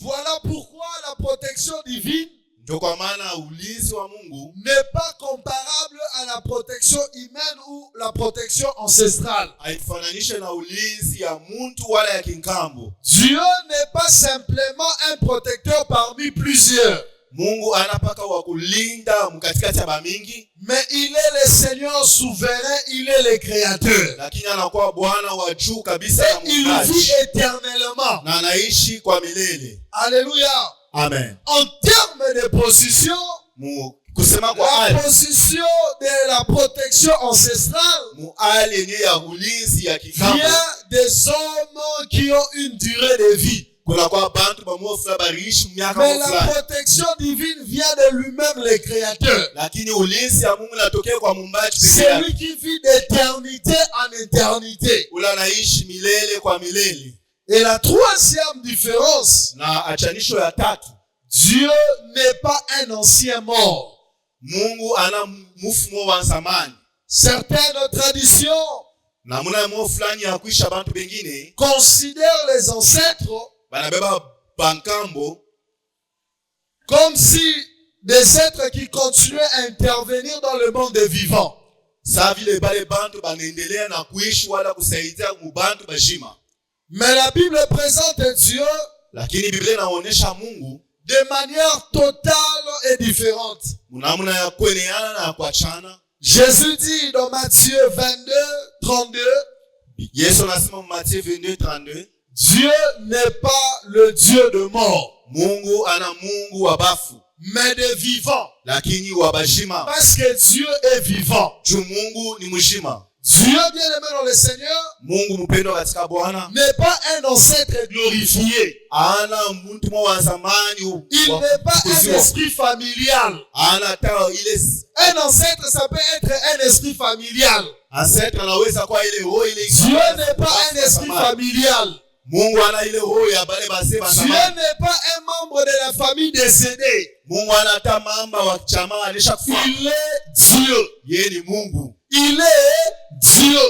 Voilà pourquoi la protection divine n'est pas comparable à la protection humaine ou la protection ancestrale. Dieu n'est pas simplement un protecteur parmi plusieurs. Mais il est le Seigneur souverain, il est le créateur. Et il vit éternellement. Alléluia. Amen. En termes de position, la position de la protection ancestrale vient des hommes qui ont une durée de vie. Mais la protection divine vient de lui-même, le créateur. C'est lui qui vit d'éternité en éternité. Et la troisième différence, Dieu n'est pas un ancien mort. Certaines traditions considèrent les ancêtres comme si des êtres qui continuaient à intervenir dans le monde des vivants. Mais la Bible présente Dieu de manière totale et différente. Jésus dit dans Matthieu 22, 32, Dieu n'est pas le Dieu de mort, mais de vivants. Parce que Dieu est vivant. Dieu, bien aimé dans le Seigneur, n'est pas un ancêtre glorifié. Il n'est pas un esprit familial. Un ancêtre, ça peut être un esprit familial. Dieu n'est pas un esprit familial. Dieu n'est pas un membre de la famille décédée. Il est Dieu. Il est Dieu.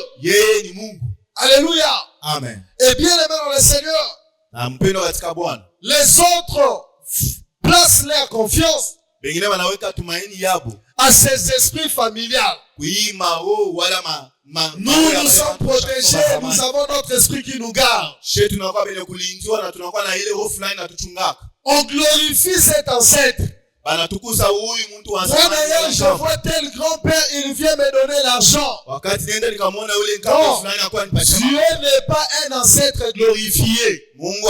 Alléluia. Amen. Et bien aimé dans le Seigneur, les autres placent leur confiance à ces esprits familiales. Nous sommes protégés, nous avons notre esprit qui nous garde. On glorifie cet ancêtre. Je vois tel grand-père, il vient me donner l'argent. Dieu n'est pas un ancêtre glorifié. Il n'est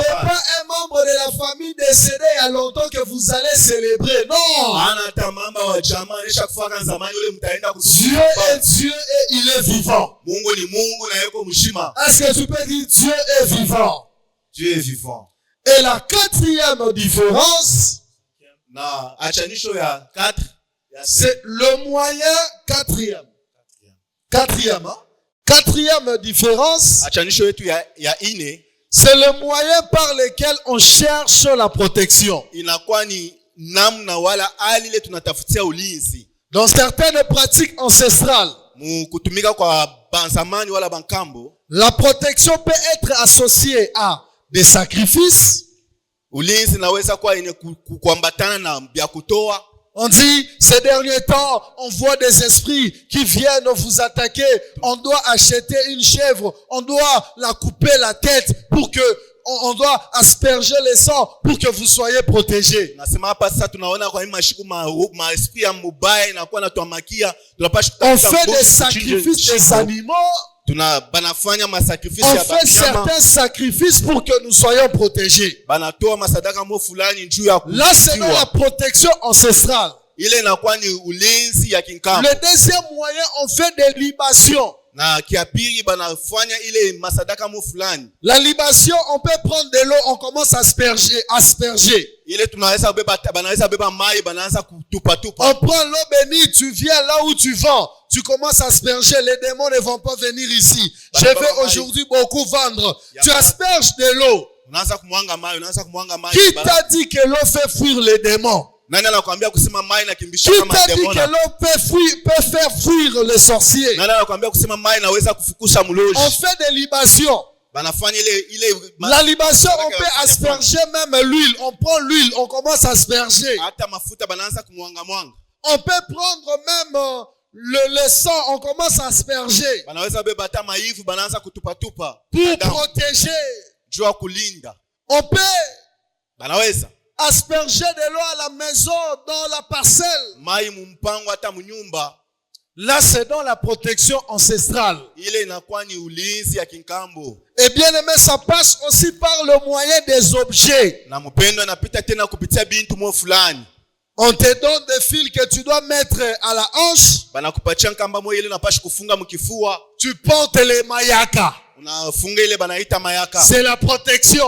pas un membre de la famille décédée il y a longtemps que vous allez célébrer. Non. Dieu est Dieu et il est vivant. Est-ce que tu peux dire Dieu est vivant? Dieu est vivant. Et la quatrième différence, c'est le moyen quatrième. Quatrième différence, c'est le moyen par lequel on cherche la protection. Dans certaines pratiques ancestrales, la protection peut être associée à des sacrifices. On dit, ces derniers temps, on voit des esprits qui viennent vous attaquer. On doit acheter une chèvre. On doit la couper la tête pour que, on doit asperger le sang pour que vous soyez protégés. On fait des sacrifices des animaux. On fait certains sacrifices pour que nous soyons protégés. Là, c'est dans la protection ancestrale. Le deuxième moyen, on fait des libations. La libation, on peut prendre de l'eau, on commence à asperger. On prend l'eau bénie, tu viens là où tu vends. Tu commences à asperger, les démons ne vont pas venir ici. Je vais aujourd'hui beaucoup vendre. Tu asperges de l'eau. Qui t'a dit que l'eau fait fuir les démons? Qui t'a dit que l'eau peut faire fuir les sorciers? On fait des libations. La libation, on peut asperger même l'huile. On prend l'huile, on commence à asperger. On peut prendre même le sang, on commence à asperger. Pour protéger. On peut asperger de l'eau à la maison, dans la parcelle. Là, c'est dans la protection ancestrale. Et bien aimé, ça passe aussi par le moyen des objets. On te donne des fils que tu dois mettre à la hanche. Tu portes les mayaka. C'est la protection.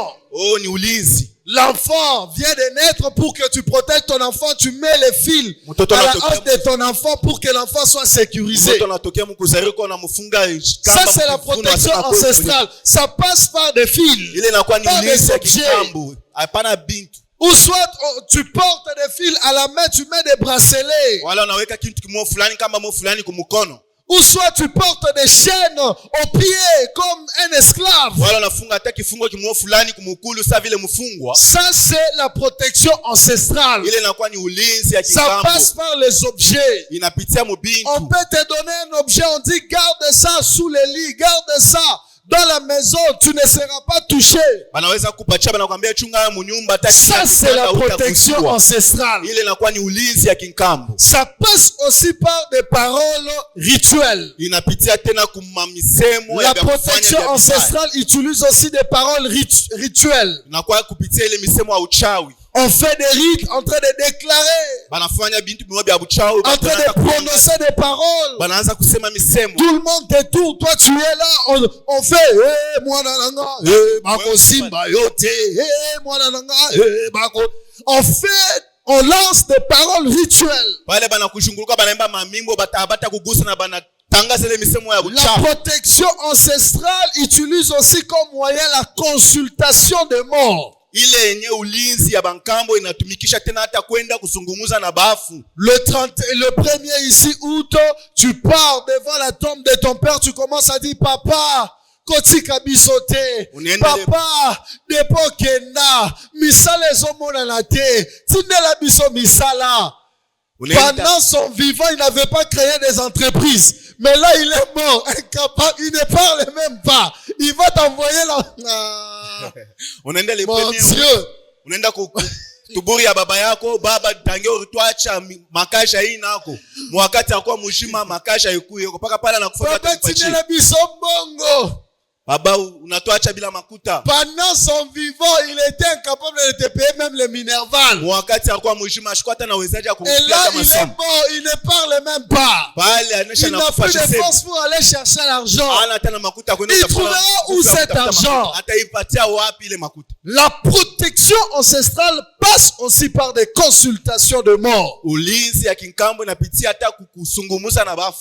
L'enfant vient de naître, pour que tu protèges ton enfant, tu mets les fils à la hanche de ton enfant pour que l'enfant soit sécurisé. Ça, c'est la protection ancestrale. Ça passe par des fils, par des objets. Ou soit tu portes des fils à la main, tu mets des bracelets. Ou soit tu portes des chaînes aux pieds comme un esclave. Ça, c'est la protection ancestrale. Ça passe par les objets. On peut te donner un objet, on dit garde ça sous les lits, garde ça dans la maison, tu ne seras pas touché. Ça, c'est la protection ancestrale. Ça passe aussi par des paroles rituelles. La protection ancestrale utilise aussi des paroles rituelles. On fait des rites en train de déclarer, en train de prononcer des paroles. Tout le monde t'étourne, toi tu es là, on fait on lance des paroles rituelles. La protection ancestrale utilise aussi comme moyen la consultation des morts. Le 1er ici août, tu pars devant la tombe de ton père, tu commences à dire papa, kotika bisote, papa, depo kenda, misala ezomona na te, tindela biso misala. Pendant son vivant, il n'avait pas créé des entreprises. Mais là, il est mort, incapable, il ne parle même pas. Il va t'envoyer là. Mon Dieu. Tuburi ya baba yako, baba tange urituacha makasha hii nako. Mwakati akuwa mushima makasha ikuye. Paka pala na kufaka tukipachi. Baba biso bongo. Baba unatuacha bila makuta. Pendant son vivant, il était incapable de te payer même le minerval. Mwakati akuwa mushima ashkwata na wezaji ya kumupia kama somme. Et là, il est mort, il ne parle même pas. Il n'a plus de force pour aller chercher l'argent. Il trouvera où cet argent? La protection ancestrale passe aussi par des consultations de mort.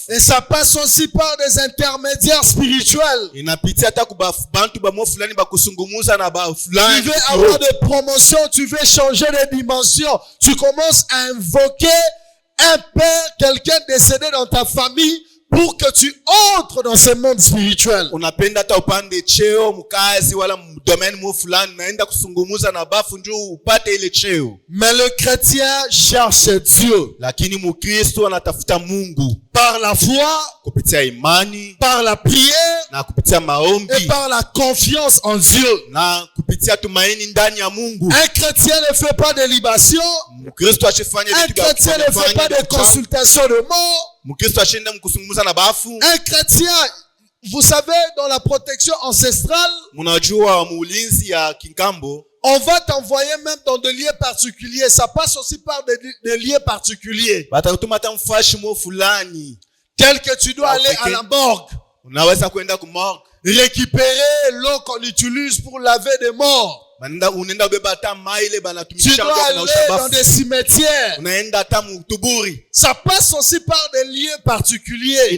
Et ça passe aussi par des intermédiaires spirituels. Tu veux avoir des promotions, tu veux changer de dimension. Tu commences à invoquer un père, quelqu'un décédé dans ta famille, pour que tu entres dans ce monde spirituel. Mais le chrétien cherche Dieu. Par la foi, par la prière, et par la confiance en Dieu. Un chrétien ne fait pas de libation. Un chrétien ne fait pas de consultation de mort. Un chrétien, vous savez, dans la protection ancestrale, on va t'envoyer même dans des lieux particuliers. Ça passe aussi par des lieux particuliers. Tel que tu dois aller à la morgue. Récupérer l'eau qu'on utilise pour laver des morts. Tu dois aller dans des cimetières. Ça passe aussi par des lieux particuliers.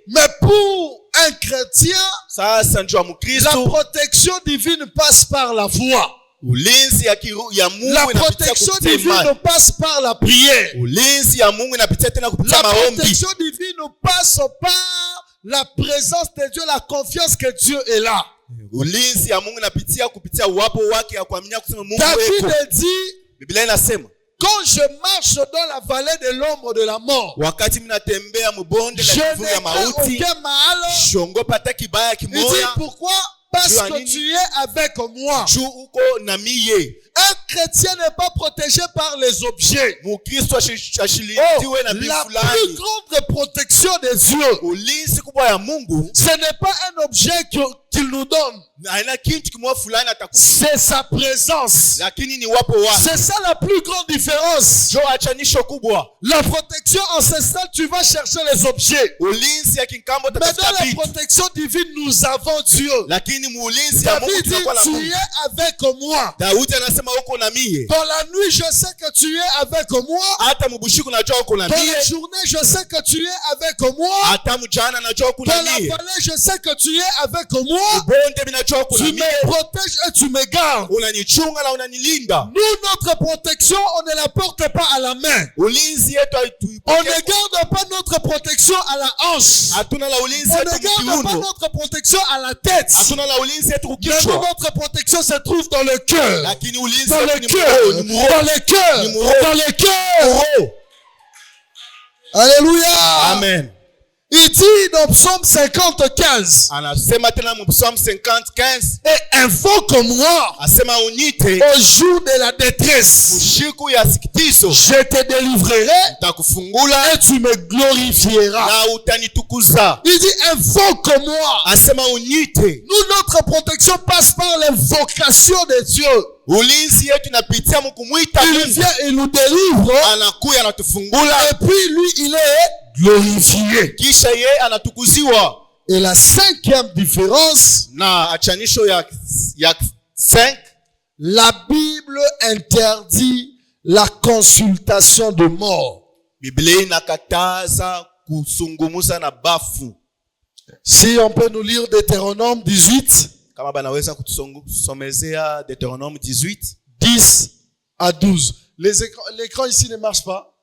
Mais pour un chrétien, la protection divine passe par la foi. La protection divine passe par la prière. La protection divine passe par la présence de Dieu, la confiance que Dieu est là. Ulinzi ya Mungu napitia kupitia uwapo wake ya kuamini kusema Mungu David yuko. dit, Biblia inasema, quand je marche dans la vallée de l'ombre de la mort, wakati mnatembea mbonde la je kivuli ya n'ai mauti, aucun mal. shongopa hata kibaya Il dit kimoya. pourquoi? Parce que tu es avec moi. Juu uko na miye. Un chrétien n'est pas protégé par les objets. Mukristo Oh, ashiliziwe na la plus bifulani. grande protection de Dieu, Ulinzi kubwa ya Mungu, ce n'est pas un objet qu'il nous donne. haina kitu kimoja fulani atakupa, C'est sa présence. lakini ni wapo wake. C'est ça la plus grande différence. Jo achanisho kubwa. La protection ancestrale, tu vas chercher les objets. Ulinzi ya kinkambo Mais dans tatafuta la vitu. protection divine, nous avons Dieu. Lakini muulinzi ya Mungu David dit, tunakuwa na tu Mungu. es avec moi. Daudi anasema uko na mie. Dans la nuit, je sais que tu es avec moi. Hata mubushiku najua uko na Dans mie. la journée, je sais que tu es avec moi. Hata mjana najua uko Dans na la mie. vallée, je sais que tu es avec moi. Bonde mimi najua uko na Tu mie. me protèges et tu me gardes. Unanichunga na unanilinda. Nous, notre protection, on ne la porte pas à la main. Ulinzi yetu On tuipokee. ne garde pas notre protection à la hanche. Hatuna la ulinzi On yetu ne garde pas kiuno. notre protection à la tête. Hatuna la ulinzi yetu Mais nous, kichwa. notre protection se trouve dans le cœur. Lakini ulinzi Dans yetu le ni cœur. mroho, ni mroho. Dans le cœur. Ni mroho. Dans le cœur. Mroho. Alléluia. Amen. Il dit dans Psaume 50:15. Anasema tena mu Psalm 50:15, Et invoque-moi asema unyite au jour de la détresse. ushiku ya sikitizo, Je te délivrerai nitakufungula et tu me glorifieras. na utanitukuza. Il dit invoque-moi. Asema unyite. Nous, notre protection passe par l'invocation de Dieu. Ulinzi yetu inapitia mkumwita Il Mungu. vient et nous délivre. Anakuya anatufungula, Et puis lui, il est glorifié. kisha ye anatukuziwa. Et la cinquième différence, Na achanisho ya 5, la Bible interdit la consultation de mort. Biblia inakataza kusungumuza na bafu. Si on peut nous lire Deutéronome 18, Kama banaweza kutusomezea Deutéronome 18, 10 à 12. L'écran ici ne marche pas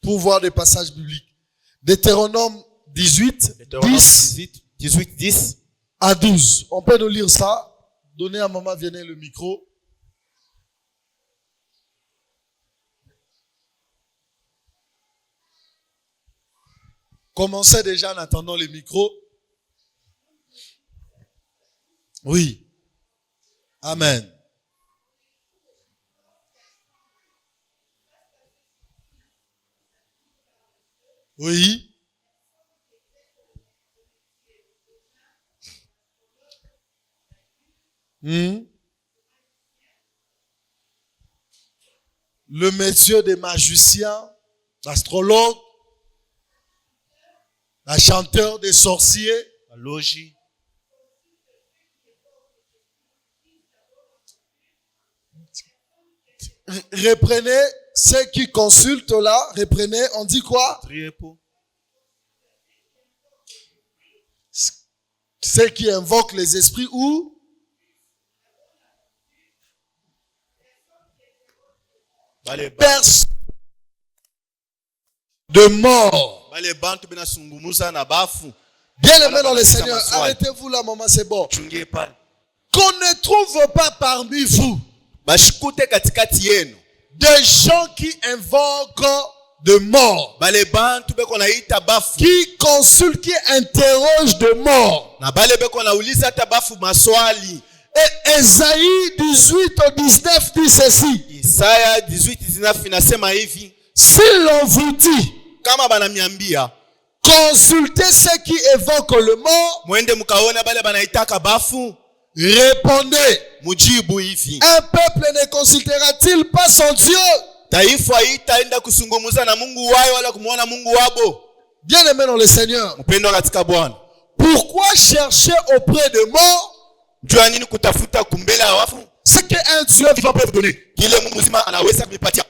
pour voir des passages bibliques. Deutéronome 18, Deutéronome 10 18, 10. à 12. On peut nous lire ça. Donnez à maman Vianney le micro. Commencez déjà en attendant le micro. Oui. Amen. Oui. Le métier des magiciens, l'astrologue, la chanteur des sorciers, Logi. reprenez ceux qui consultent là, reprenez, on dit quoi? Ceux qui invoquent les esprits ou? Personne de mort. Bien aimé dans le Seigneur, arrêtez-vous là, maman, c'est bon. Qu'on ne trouve pas parmi vous des gens qui invoquent de mort, qui consultent, qui interrogent de mort. Et Ésaïe 18 au 19 dit ceci. Isaya 18:19 inasema hivi, si l'on vous dit, kama banamiambia consultez ceux qui évoquent le mort, mwende mkaona bale banaitaka bafu, répondez, mujibu hivi, un peuple ne consultera-t-il pas son Dieu? Taifa haitaenda kusungumuza na Mungu wao wala kumuona Mungu wabo. Bien aimé dans le Seigneur, mpendwa katika Bwana, pourquoi chercher auprès de mort jua nini kutafuta kumbele ya wafu? ce qu'un Dieu vivant peut vous donner? Kile Mungu mzima anaweza kumipatia.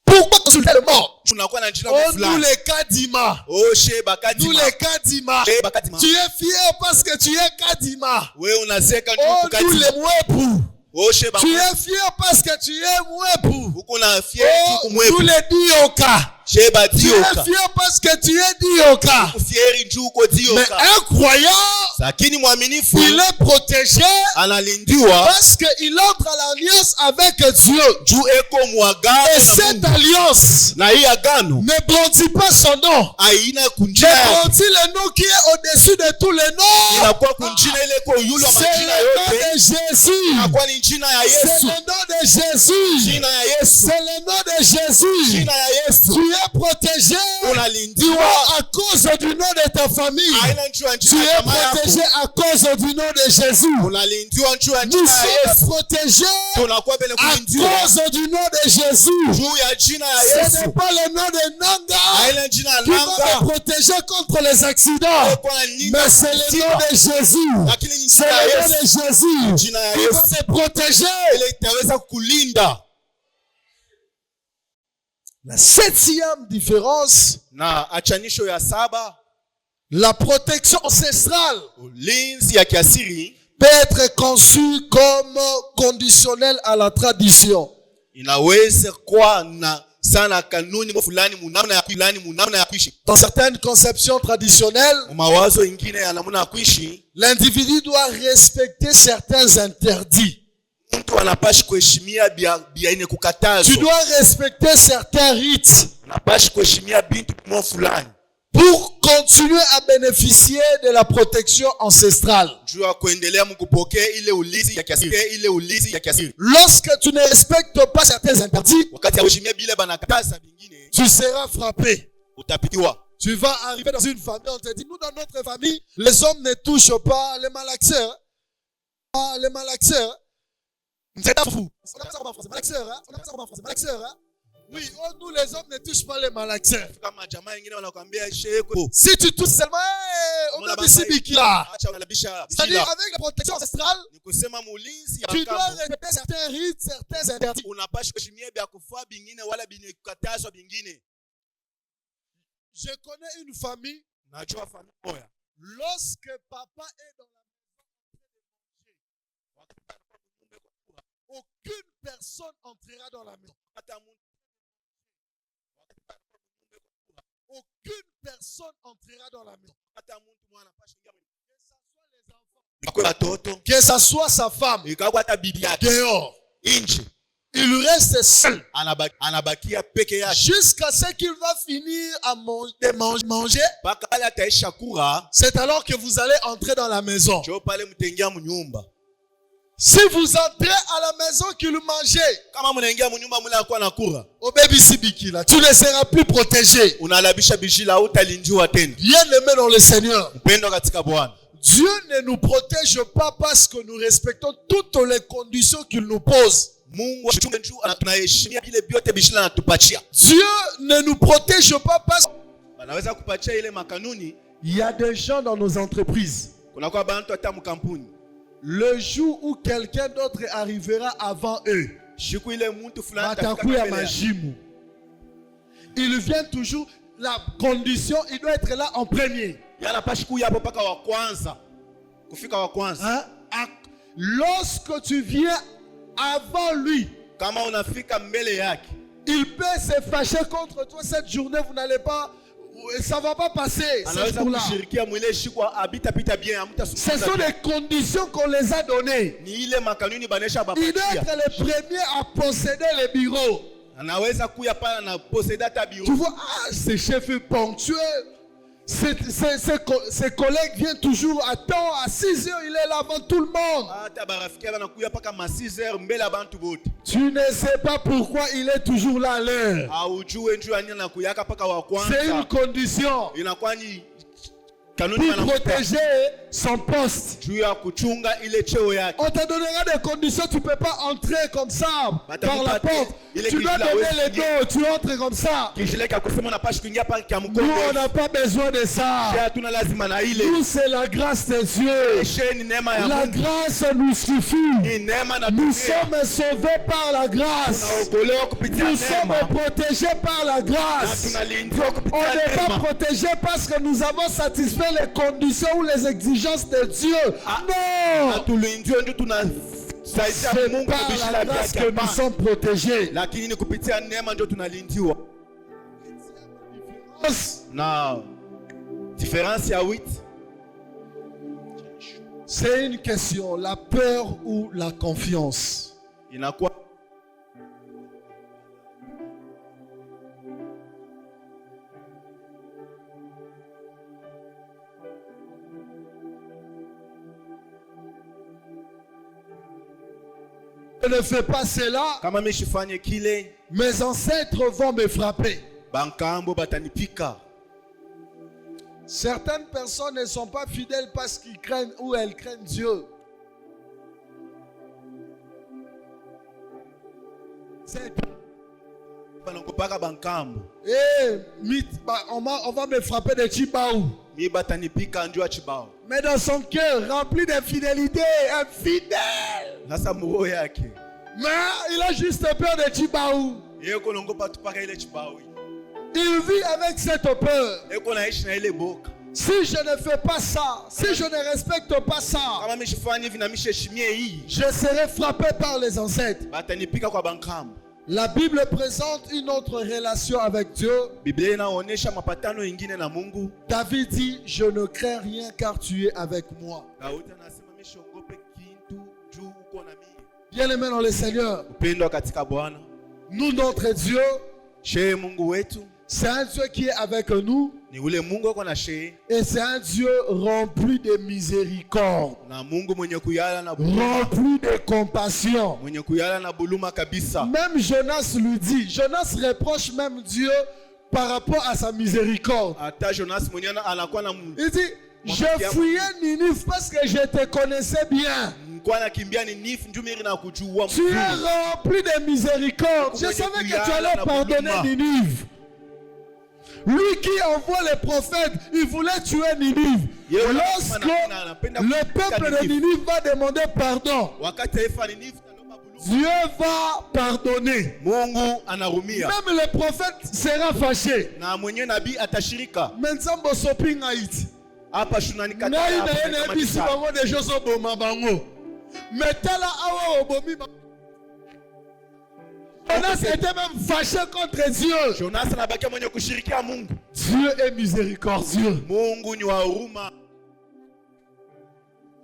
Pourquoi consulter le mort? Tunakuwa na njina Oh, fulani. nous les Kadima. Oh, she bakadima. Nous les Kadima. She bakadima. Tu es fier parce que tu es Kadima. Wewe unaseka Oh, nous Kadima. les Mwepu. oshe Tu es fier parce que tu es mwebu. uko na fier Oh, tu nous kumwebu les dioka. sheba Tu es dioka fier parce que tu es dioka. fieri njuu uko Mais dioka un croyant, lakini mwaminifu il est protégé analindiwa parce qu'il entre à l'alliance avec Dieu. juu eko mwagano Et na cette Mungu. alliance Na hii agano ne brandit pas son nom, haina mais kunjina yake brandit le nom qui est au-dessus de tous les noms. inakuwa kunjina ile iko yule wa C'est majina le nom yote de Jésus. inakuwa ni jina ya C'est Yesu le nom de Jésus. jina ya Yesu C'est le nom de Jésus. jina ya Yesu Tu es protégé unalindiwa à cause du nom de ta famille. haina njuu ya Tu jina ya es jamaa yako protégé à cause du nom de Jésus. unalindiwa njuu ya Nous jina ya sommes Yesu protégés tunakuwa bele à kulindiwa cause du nom de Jésus. juu ya jina ya Ce Yesu n'est pas le nom de Nanga haina jina ya qui va nanga me protéger contre les accidents. kwa nini Mais c'est le nom de Jésus. lakini ni C'est jina ya le nom Yesu de Jésus jina ya qui va Yesu me protéger. ile itaweza kukulinda. La septième différence, Na achanisho ya saba, la protection ancestrale ulinzi ya kiasiri peut être conçue comme conditionnelle à la tradition. inaweza kuwa na sana kanuni fulani munamna ya kuishi. Dans certaines conceptions traditionnelles, Mawazo ingine ya namna ya kuishi, l'individu doit respecter certains interdits. mtu anapashi kuheshimia bia ine Tu kukatazwa. dois respecter certains rites Unapashi kuheshimia bintu mwa fulani pour continuer à bénéficier de la protection ancestrale. juu ya kuendelea mkupokea ile ulinzi ya kiasiri. Lorsque tu ne respectes pas certains interdits, Wakati ya kuheshimia bile banakataza bingine, tu seras frappé. utapitiwa. Tu vas arriver dans une famille, on te dit, nous dans notre famille, les hommes ne touchent pas les malaxeurs. Ah, les malaxeurs. C'est pas fou. On appelle ça comment en français? Malaxeurs, hein? On appelle ça comment en français? Malaxeurs, hein? Oui, oh, nous les hommes ne touchent pas les malaxeurs. Kama jamaa ingine wanakuambia sheko. Si tu touches seulement, on a bisibiki là. Acha unalabisha. C'est-à-dire, avec la protection ancestrale, Ni kusema mulinzi ya tu dois kambo. respecter certains rites, certains interdits. Unapashi kuheshimia bia kufaa bingine wala bine kukatazwa bingine. Je connais une famille, Najua familia moja. lorsque papa est dans la maison, aucune personne entrera dans la maison. Aucune personne entrera dans la maison. Que ce soit sa femme, dehors, il reste seul anabakia peke yake jusqu'à ce qu'il va finir à manger. mpaka pale ataisha kula, C'est alors que vous allez entrer dans la maison. njoo pale mtaingia mnyumba. Si vous entrez à la maison qu'il mangeait, Kama mnaingia mnyumba mule akuwa na kula, au baby sibiki là, tu ne seras plus protégé. unalabisha bishila utalinjua tena. Bien aimé dans le Seigneur. Mpendo katika Bwana. Dieu ne nous protège pas parce que nous respectons toutes les conditions qu'il nous pose. Mungu achunge njuu tunaheshimia vile vyote bishila anatupatia. Dieu ne nous protège pas parce Anaweza kupatia ile makanuni. qu'il y a des gens dans nos entreprises. Kuna kwa bantu hata mkampuni. Le jour où quelqu'un d'autre arrivera avant eux, Shiku ile mtu fulani Matakuya Majimu, il vient toujours, la condition, il doit être là en premier. Yana pashi kuya hapo paka wa kwanza. Kufika wa kwanza. Hein? Lorsque tu viens avant lui, Kama unafika mbele yake, il peut se fâcher contre toi cette journée, vous n'allez pas, ça va pas passer. Ce anaweza jour-là. kushirikia mwile shiku habita pita bien, Ce sont des conditions qu'on les a données. ni ile makanuni banesha Il doit bapatia. être le premier à posséder les bureaux. Anaweza kuya pala na poseda ta Tu bureau. vois, ce chef est ponctuel. Ses collègues viennent toujours à temps, à 6 heures, il est là avant tout le monde. Hata barafiki banakuya paka ma 6h mbele ya bantu bote. Tu ne sais pas pourquoi il est toujours là à l'heure. Haujue njoo ani anakuyaka paka wa C'est une kwanza. condition Inakuwa ni kanuni pour protéger son poste. juu ya kuchunga ile cheo yake. On te donnera des conditions, tu ne peux pas entrer comme ça par la porte. Tu dois donner les dos, tu entres comme ça. Kishileka kusema unapashi kuingia pale kwa Nous, mkono. on n'a pas besoin de ça. Hatuna lazima na ile. Nous, c'est la grâce de Dieu. Ni neema ya La Mungu. grâce nous suffit. Ni neema na Nous dunia. sommes sauvés par la grâce. Tunaokolewa kupitia Nous sommes neema. protégés par la Na grâce. tunalindiwa On kupitia n'est pas neema. protégés parce que nous avons satisfait les conditions ou les exigences de Dieu. Non! Hatulindiwa ndio Saidia C'est Mungu par kuishi la la grâce yake que nous hapana. sommes protégés. Lakini ni kupitia neema ndio tunalindiwa. Na différence ya 8. C'est une question, la peur ou la confiance. Inakuwa Je ne fais pas cela, kama mishifanye kile, mes ancêtres vont me frapper. bankambo batanipika. Certaines personnes ne sont pas fidèles parce qu'ils craignent ou elles craignent Dieu. C'est Banakopaka bankambo. on va me frapper de Chibaou. Mi batanipika njua chibao. Mais dans son cœur, rempli d'infidélité, infidèle. Nasa muro yake. Mais il a juste peur de Chibaou. Yeko longopa tupaka ile chibao. Il vit avec cette peur. Yeko naishi na ile boka. Si je ne fais pas ça, si je ne respecte pas ça, Kama mishifanye hivi na misheshimie hii, je serai frappé par les ancêtres. batanipika kwa bankambo. La Bible présente une autre relation avec Dieu. Biblia inaonyesha mapatano ingine na Mungu. David dit, je ne crains rien car tu es avec moi. Daudi anasema mishongope kintu juu uko na mimi. Bien-aimés dans le Seigneur, Upendo katika Bwana. nous, notre Dieu, Shee Mungu wetu c'est un Dieu qui est avec nous ni ule Mungu ako na shee, et c'est un Dieu rempli de miséricorde, na Mungu mwenye kuyala na buluma, rempli de compassion. mwenye kuyala na buluma kabisa. Même Jonas lui dit, Jonas reproche même Dieu par rapport à sa miséricorde. Hata Jonas mwenye anakuwa na Il dit, je fuyais Ninive parce que je te connaissais bien. mkwa nakimbia ni nifu njumiri na kujua Tu es rempli de miséricorde. Je savais que tu allais pardonner Ninive. Lui qui envoie les prophètes, il voulait tuer Ninive. Lorsque le peuple de Ninive va demander pardon, wakati taifa ni nifu talomba buluma, Dieu va pardonner. Mungu anarumia. Même le prophète sera fâché. Na mwenye nabii atashirika. Mensambo sopinga iti. Hapa shunani kata Ngai na hapa yene kama ebisi kisa. bango de choses oboma bango. Metala awa obomi bango. Jonas était même fâché contre Dieu. Jonas anabakia mwenye kushirikia Mungu. Dieu est miséricordieux. Mungu ni wa huruma.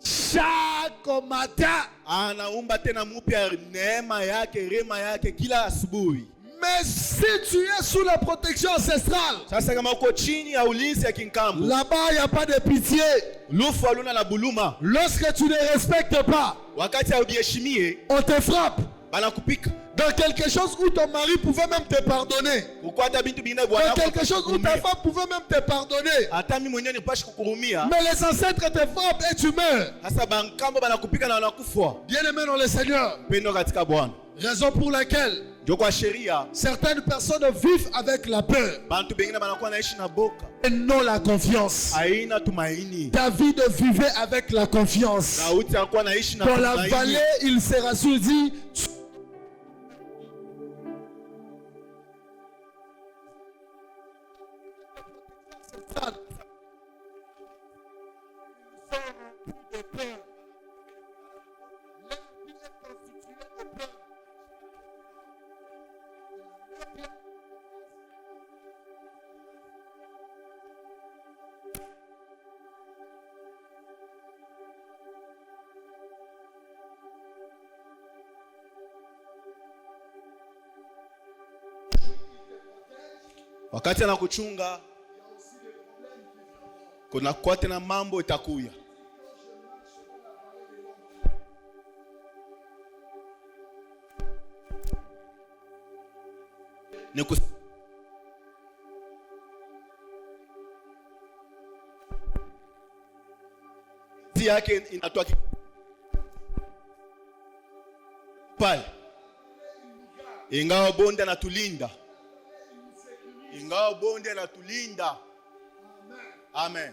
Chaque matin. Anaumba tena mupya neema yake, rema yake kila asubuhi. Mais si tu es sous la protection ancestrale, Sasa kama uko chini ya ulinzi ya kinkambo, là-bas il n'y a pas de pitié. lufu aluna na buluma. Lorsque tu ne respectes pas, Wakati haujiheshimie, on te frappe. banakupika. Dans quelque chose où ton mari pouvait même te pardonner. Ukwata bintu bingine Dans bwana. quelque chose où ta femme pouvait même te pardonner. Hata mimi mwenyewe nipashi kukurumia. Mais les ancêtres te frappent et tu meurs. Sasa bankambo banakupika na wanakufa. Bien-aimé dans le Seigneur, Pendo katika Bwana. raison pour laquelle Ndio kwa sheria, certaines personnes vivent avec la peur bantu bengine banakuwa naishi na boka. et non la confiance. Haina tumaini. David vivait avec la confiance. Daudi alikuwa naishi na Dans la tumaini. vallée, il se rassure, dit, Wakati anakuchunga, kuna kwa tena mambo itakuya. Niku yake inatoa pale, ingawa bonde anatulinda, ingawa bonde anatulinda. Amen.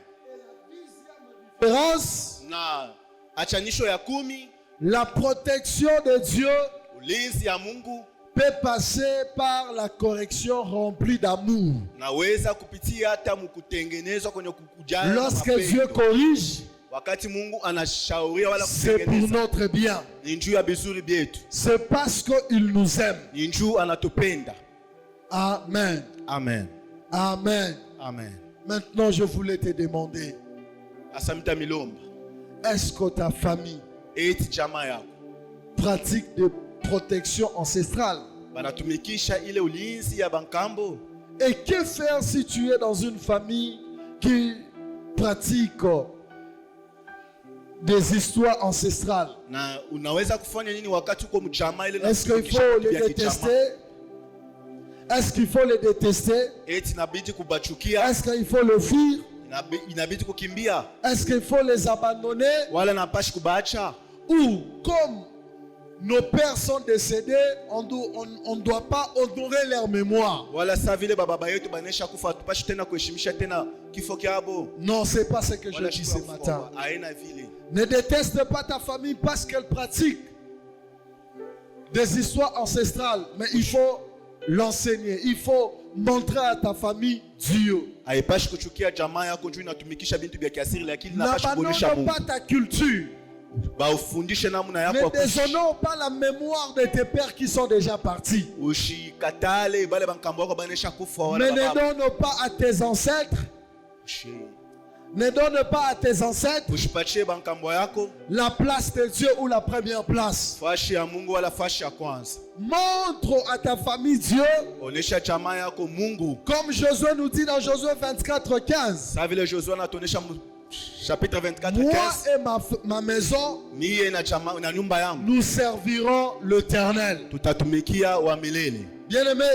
différence, Na achanisho ya 10, la protection de Dieu ulinzi ya Mungu peut passer par la correction remplie d'amour. naweza kupitia hata mkutengenezwa kwenye kukujana. Lorsque Dieu corrige, wakati Mungu anashauria wala c'est pour kutengeneza, notre bien. ni njuu ya vizuri vyetu, C'est parce qu'il nous aime. ni njuu anatupenda. Amen. Amen. Amen. Amen. Maintenant, je voulais te demander, Asamita milomba, est-ce que ta famille eti jamaa yako pratique de protection ancestrale? banatumikisha ile ulinzi ya bankambo? Et que faire si tu es dans une famille qui pratique des histoires ancestrales? Na unaweza kufanya nini wakati uko mjamaa ile? Est-ce qu'il faut les détester? Est-ce qu'il faut les détester? Eti inabidi kubachukia, Est-ce qu'il faut le fuir? inabidi kukimbia, Est-ce qu'il faut les abandonner? wala napashi kubacha? Ou comme nos pères sont décédés, on ne doit pas honorer leur mémoire? Wala sa vile baba yetu banesha kufa, tupashi tena kuheshimisha tena kifo kyabo? Non, c'est pas ce que je dis ce matin. Aina vile. Ne déteste pas ta famille parce qu'elle pratique des histoires ancestrales, mais il faut l'enseigner, il faut montrer à ta famille Dieu. Haipashi kuchukia jamaa yako juu inatumikisha bintu vya kiasiri, lakini napashi kuonesha N'abandonne Mungu. pas ta culture. Baufundishe namna yako Ne ya kuishi. déshonore pas la mémoire de tes pères qui sont déjà partis. Ushikatale bale bankambo wako banesha kufa wala Mais ne baba. donne pas à tes ancêtres, ne donne pas à tes ancêtres Ushipatie bankambo yako la place de Dieu ou la première place. fashi ya Mungu wala fashi ya kwanza. Montre à ta famille Dieu, Onesha jamaa yako Mungu. comme Josué nous dit dans Josué 24:15. Sa vile Josué anatuonesha chapitre 24 Moi 15. et ma maison, Mie na jamaa na nyumba yangu nous servirons l'Éternel. tutatumikia wa milele. Bien-aimé,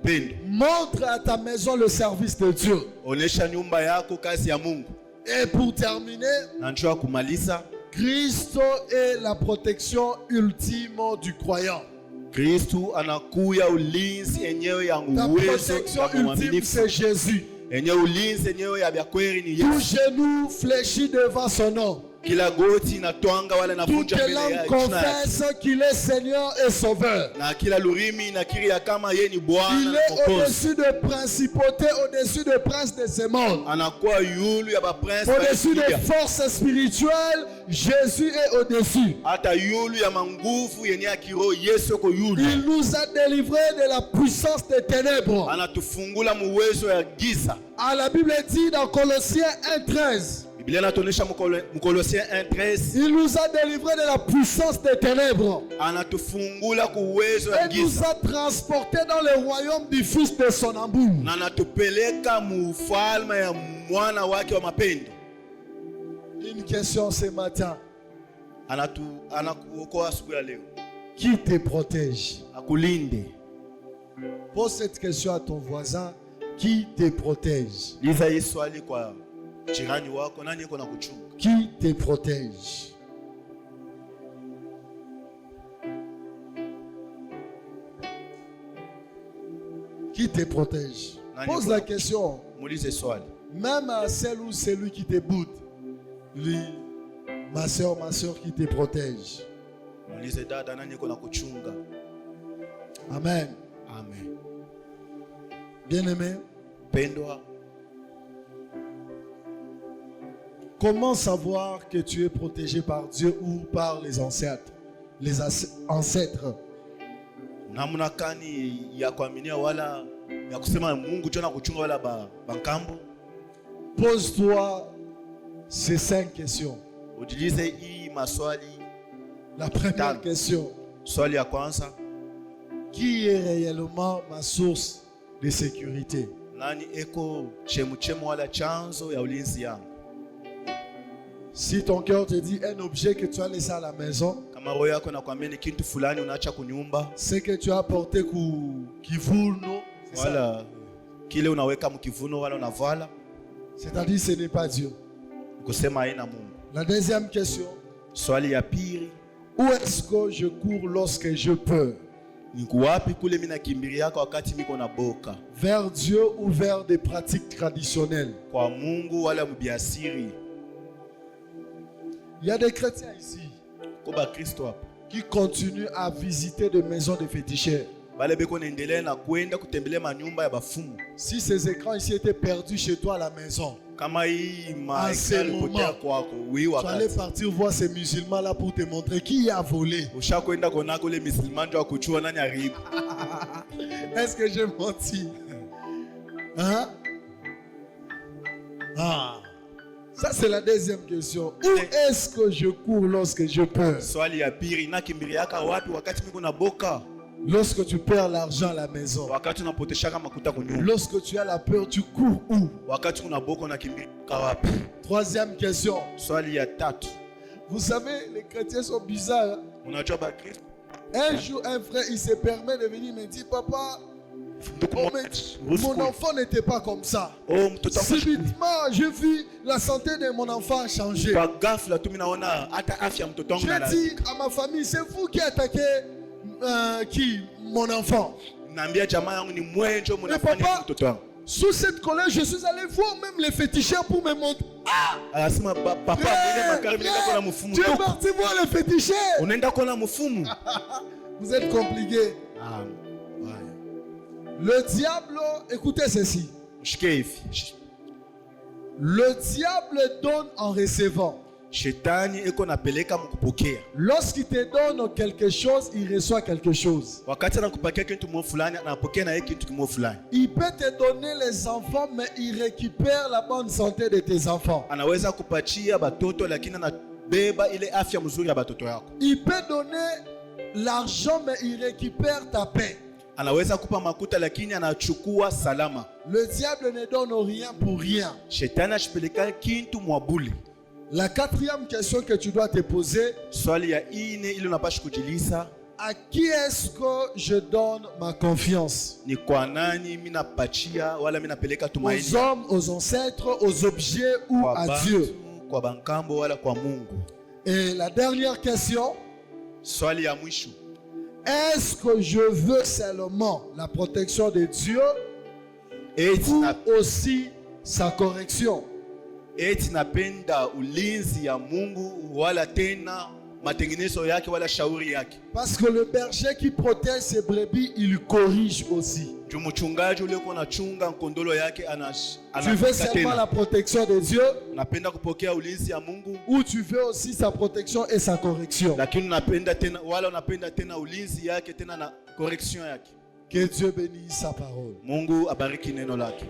Pendo. montre à ta maison le service de Dieu. Onesha nyumba yako kazi ya Mungu. Et pour terminer, Na njoo kumaliza, Christ est la protection ultime du croyant. Kristu anakuya ulinzi enyewe ya Ta uwezo protection ya ultime, mwaminifu. c'est Jésus. Enye ulinzi enyewe ya byakweli ni Tout Yesu. genou fléchit devant son nom. Kila goti inatwanga wala Toute inafunja mbele langue ya jina yake. confesse qu'il est Seigneur et Sauveur. Na kila lurimi inakiri ya kama yeye ni Bwana Il na est Mwokozi. au-dessus de principautés, au-dessus de princes de ce monde. Anakuwa yulu ya baprince Au-dessus des balikia. forces spirituelles, Jésus est au-dessus. Hata yulu ya manguvu yenye ya kiroho Yesu ko yulu. Il nous a délivrés de la puissance des ténèbres. Anatufungula muwezo ya giza. Ah, la Bible dit dans Colossiens 1:13, Biblia inatuonesha Mkolosien 1:13, il nous a délivrés de la puissance des ténèbres anatufungula kuwezo ya et nous giza. a transportés dans le royaume du Fils de son amour. Na anatupeleka mufalme ya mwana wake wa mapendo. Une question ce matin. Anakuokoa asubuhi ya leo. Qui te protège? Akulinde. Pose cette question à ton voisin. Qui te protège? Liza hii swali kwa jirani wako, nani yuko na kuchunga? Qui te protège? Qui te protège? Pose la question. Muulize swali. Même à celle ou celui qui te boude. Lui, ma soeur qui te protège. Muulize dada, nani yuko na kuchunga? Amen. Amen. Bien-aimé, Pendwa, comment savoir que tu es protégé par Dieu ou par les ancêtres? Les ancêtres. namna kani ya kuaminia wala ya kusema Mungu jana kuchunga wala bankambo? Pose-toi ces 5 questions. Ujiulize hii maswali. La première Tano. question. Swali ya kwanza, Qui est réellement ma source de sécurité? nani eko chemuchemu wala chanzo ya ulinzi yangu? Si ton cœur te dit un objet que tu as laissé à la maison, Kama roho yako nakwambia ni kitu fulani unaacha kunyumba, c'est que tu as apporté kivuno, wala kile unaweka mkivuno wala unavala, c'est-à-dire ce n'est pas Dieu. kusema haina Mungu. La deuxième question. Swali ya pili, Où est-ce que je cours lorsque je peux? ni kuwapi kule mimi nakimbilia kwa wakati miko na boka? Vers Dieu ou vers des pratiques traditionnelles? Kwa Mungu wala mbiasiri? Il y a des chrétiens ici Kwa Kristo hapa qui continuent à visiter des maisons de féticheurs. bale beko naendelea na kwenda kutembelea manyumba ya bafumu. Si ces écrans ici étaient perdus chez toi à la maison, Kama hii À ce moment, kwako, oui tu allais wakati. partir voir ces musulmans-là pour te montrer qui a volé. Ushakwenda konako le musulman ndio akuchua nani aribu. Est-ce que j'ai menti? Hein? Ah. Ça, c'est la deuxième question. Où est-ce que je cours lorsque je perds? Swali ya pili, nakimbiliaka wapi wakati miko na boka? Lorsque tu perds l'argent à la maison. Wakati unapoteshaka makuta kunyumba. Lorsque tu as la peur, tu cours où? Wakati kuna boka unakimbilika wapi? Troisième question. Swali ya tatu. Vous savez, les chrétiens sont bizarres. Hein? Unajua ba Kristo? Un jour, un frère, il se permet de venir me dire, papa, oh, mais mon enfant n'était pas comme ça. Oh, mtoto Subitement, j'ai vu la santé de mon enfant changer. kwa ghafla tu mimi naona hata afya mtoto wangu J'ai dit à ma famille, c'est vous qui attaquez qui? Mon enfant. naambia jamaa yangu ni mwenjo mnafanya papa, mtoto wangu. Sous cette colère, je suis allé voir même les féticheurs pour me montrer. Anasema papa mwenye makari nenda kwa mfumu. Tu es parti voir les féticheurs. Unaenda kwa mfumu. Vous êtes compliqué. Ah, ouais. Le diable, écoutez ceci. Mshike hivi. Le diable donne en recevant. Shetani eko napeleka mkupokea. Lorsqu'il te donne quelque chose, il reçoit quelque chose. Wakati anakupatia kitu mmoja fulani, anapokea na yeye kitu kimoja fulani. Il peut te donner les enfants, mais il récupère la bonne santé de tes enfants. Anaweza kupatia batoto lakini anabeba ile afya mzuri ya batoto yako. Il peut donner l'argent, mais il récupère ta paix. Anaweza kupa makuta lakini anachukua salama. Le diable ne donne rien pour rien. Shetani ashipeleka kitu mwabuli. La quatrième question que tu dois te poser, Swali ya ine ile unapaswa kujilisa, à qui est-ce que je donne ma confiance? ni kwa nani mimi napachia wala mimi napeleka tumaini? Aux hommes, aux ancêtres, aux objets ou Kwa à bantu, Dieu? kwa bankambo wala kwa Mungu? Et la dernière question, Swali ya mwisho, est-ce que je veux seulement la protection de Dieu ou aussi sa correction? eti napenda ulinzi ya Mungu wala tena matengenezo yake wala shauri yake? Parce que le berger qui protège ses brebis, il corrige aussi. Mchungaji ule uko nachunga nkondolo yake Tu veux seulement la protection de Dieu napenda kupokea ulinzi ya Mungu, ou tu veux aussi sa protection et sa correction? lakini unapenda tena wala unapenda tena ulinzi yake tena na correction yake? Que Dieu bénisse sa parole. Mungu abariki neno lake.